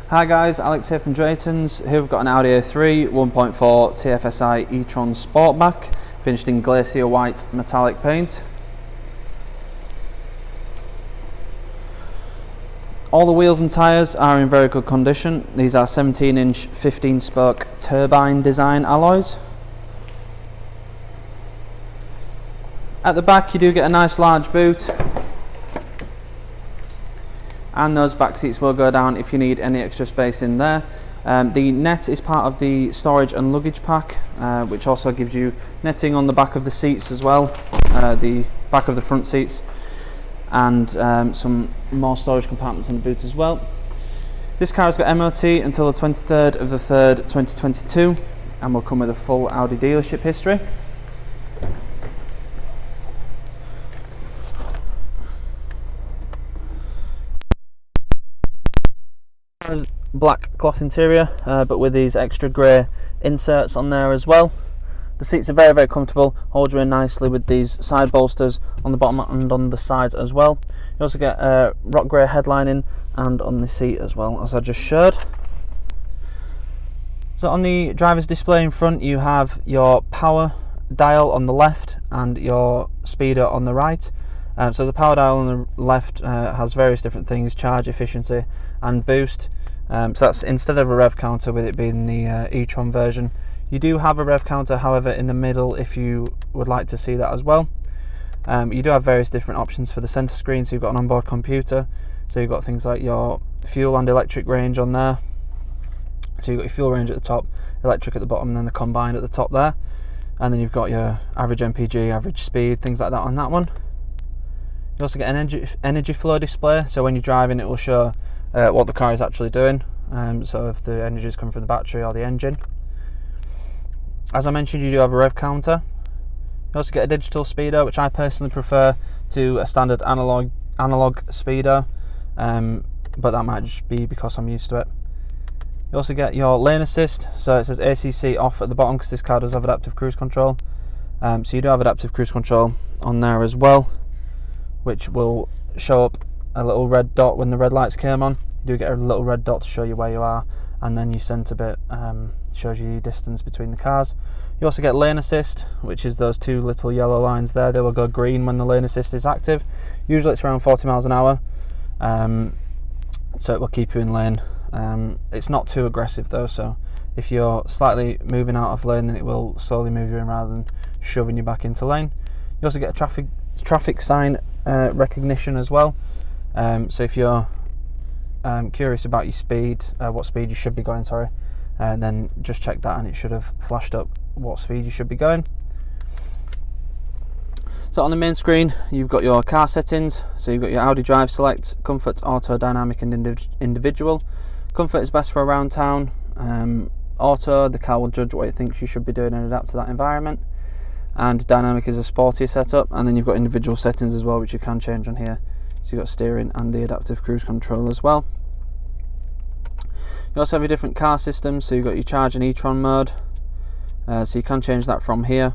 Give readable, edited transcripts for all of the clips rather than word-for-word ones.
Hi guys, Alex here from Drayton's. Here we've got an Audi A3 1.4 TFSI e-tron Sportback, finished in glacier white metallic paint. All the wheels and tyres are in very good condition. These are 17-inch 15-spoke turbine design alloys. At the back you do get a nice large boot, and those back seats will go down if you need any extra space in there. The net is part of the storage and luggage pack, which also gives you netting on the back of the seats as well, the back of the front seats, and some more storage compartments in the boot as well. This car has got MOT until the 23rd of the 3rd 2022 and will come with a full Audi dealership history. Black cloth interior, but with these extra grey inserts on there as well. The seats are very comfortable, hold you in nicely with these side bolsters on the bottom and on the sides as well. You also get a rock grey headlining and on the seat as well, as I just showed. So on the driver's display in front you have your power dial on the left and your speedo on the right. So the power dial on the left has various different things: charge, efficiency and boost. So that's instead of a rev counter, with it being the e-tron version. You do have a rev counter, however, in the middle if you would like to see that as well. You do have various different options for the centre screen, so you've got an onboard computer, so you've got things like your fuel and electric range on there. So you've got your fuel range at the top, electric at the bottom, and then the combined at the top there. And then you've got your average MPG, average speed, things like that on that one. You also get an energy flow display, so when you're driving it will show what the car is actually doing, so if the energy is coming from the battery or the engine. As I mentioned, you do have a rev counter. You also get a digital speedo, which I personally prefer to a standard analog speedo, but that might just be because I'm used to it. You also get your lane assist, so it says ACC off at the bottom because this car does have adaptive cruise control. So you do have adaptive cruise control on there as well, which will show up a little red dot when the red lights came on. You do get a little red dot to show you where you are, and then your centre bit shows you the distance between the cars. You also get lane assist, which is those two little yellow lines there. They will go green when the lane assist is active. Usually it's around 40 miles an hour, so it will keep you in lane. It's not too aggressive though, so if you're slightly moving out of lane, then it will slowly move you in rather than shoving you back into lane. You also get a traffic sign recognition as well. So if you're curious about your speed, what speed you should be going, then just check that and it should have flashed up what speed you should be going. So on the main screen you've got your car settings, so you've got your Audi Drive Select, Comfort, Auto, Dynamic and Individual. Comfort is best for around town. Auto, the car will judge what it thinks you should be doing and adapt to that environment. And Dynamic is a sportier setup, and then you've got individual settings as well, which you can change on here. So you've got steering and the adaptive cruise control as well. You also have your different car systems, so you've got your charge and e-tron mode, so you can change that from here.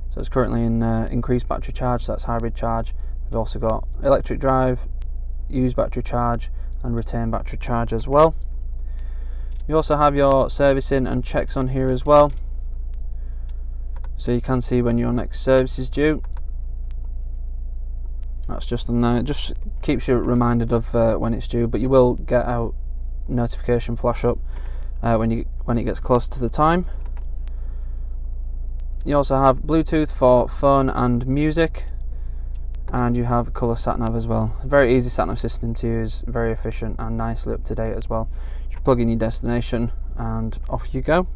So it's currently in increased battery charge, so that's hybrid charge. We've also got electric drive, used battery charge and retain battery charge as well. You also have your servicing and checks on here as well, so you can see when your next service is due. That's just on there. It just keeps you reminded of when it's due, but you will get a notification flash up when it gets close to the time. You also have Bluetooth for phone and music, and you have colour sat nav as well. Very easy sat nav system to use, very efficient and nicely up to date as well. You plug in your destination and off you go.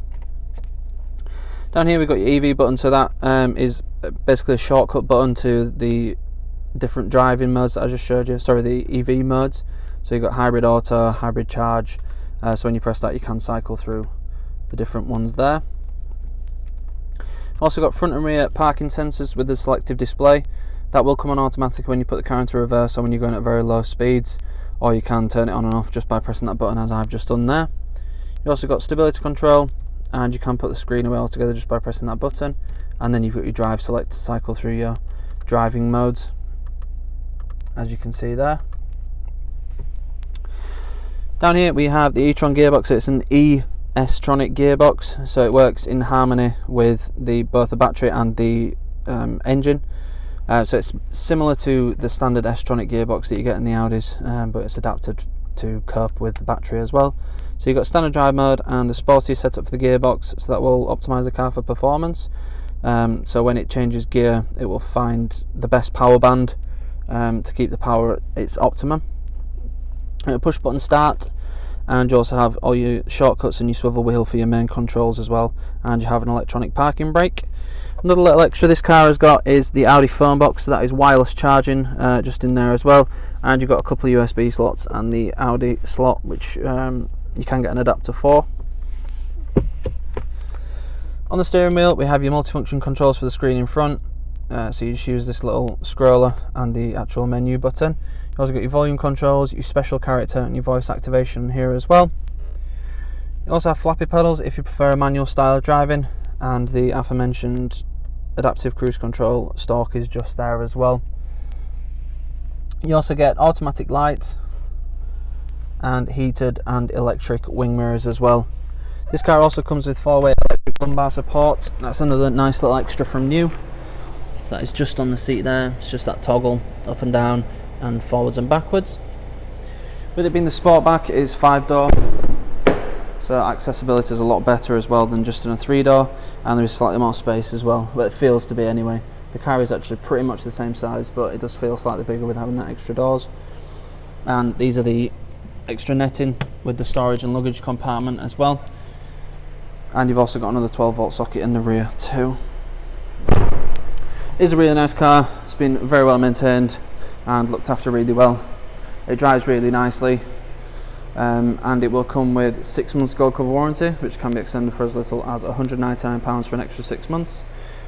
Down here we've got your EV button, so that is basically a shortcut button to the different driving modes that I just showed you, the EV modes. So you've got hybrid auto, hybrid charge, so when you press that you can cycle through the different ones there. Also got front and rear parking sensors with the selective display. That will come on automatically when you put the car into reverse or when you're going at very low speeds, or you can turn it on and off just by pressing that button, as I've just done there. You also got stability control, and you can put the screen away altogether just by pressing that button, and then you've got your drive select to cycle through your driving modes, as you can see there. Down here we have the e-tron gearbox. It's an Tronic gearbox, so it works in harmony with both the battery and the engine. So it's similar to the standard S-tronic gearbox that you get in the Audis, but it's adapted to cope with the battery as well. So you've got standard drive mode and a sporty setup for the gearbox, so that will optimise the car for performance. So when it changes gear, it will find the best power band to keep the power at its optimum. Push button start, and you also have all your shortcuts and your swivel wheel for your main controls as well, and you have an electronic parking brake. Another little extra this car has got is the Audi phone box, so that is wireless charging just in there as well, and you've got a couple of USB slots and the Audi slot, which you can get an adapter for. On the steering wheel we have your multifunction controls for the screen in front, so you just use this little scroller and the actual menu button. You also got your volume controls, your special character and your voice activation here as well. You also have flappy pedals if you prefer a manual style of driving, and the aforementioned adaptive cruise control stalk is just there as well. You also get automatic lights and heated and electric wing mirrors as well. This car also comes with 4-way electric lumbar support. That's another nice little extra from new. So that is just on the seat there. It's just that toggle up and down and forwards and backwards. With it being the Sportback, it is 5-door, so accessibility is a lot better as well than just in a 3-door, and there is slightly more space as well, but it feels to be anyway. The car is actually pretty much the same size, but it does feel slightly bigger with having that extra doors. And these are the extra netting with the storage and luggage compartment as well, and you've also got another 12-volt socket in the rear too. It is a really nice car. It's been very well maintained and looked after really well. It drives really nicely, and it will come with 6 months gold cover warranty, which can be extended for as little as £199 for an extra 6 months.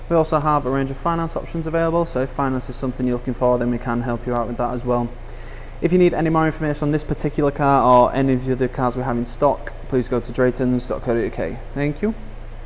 We also have a range of finance options available, so if finance is something you're looking for, then we can help you out with that as well. If you need any more information on this particular car or any of the other cars we have in stock, please go to draytons.co.uk. Thank you.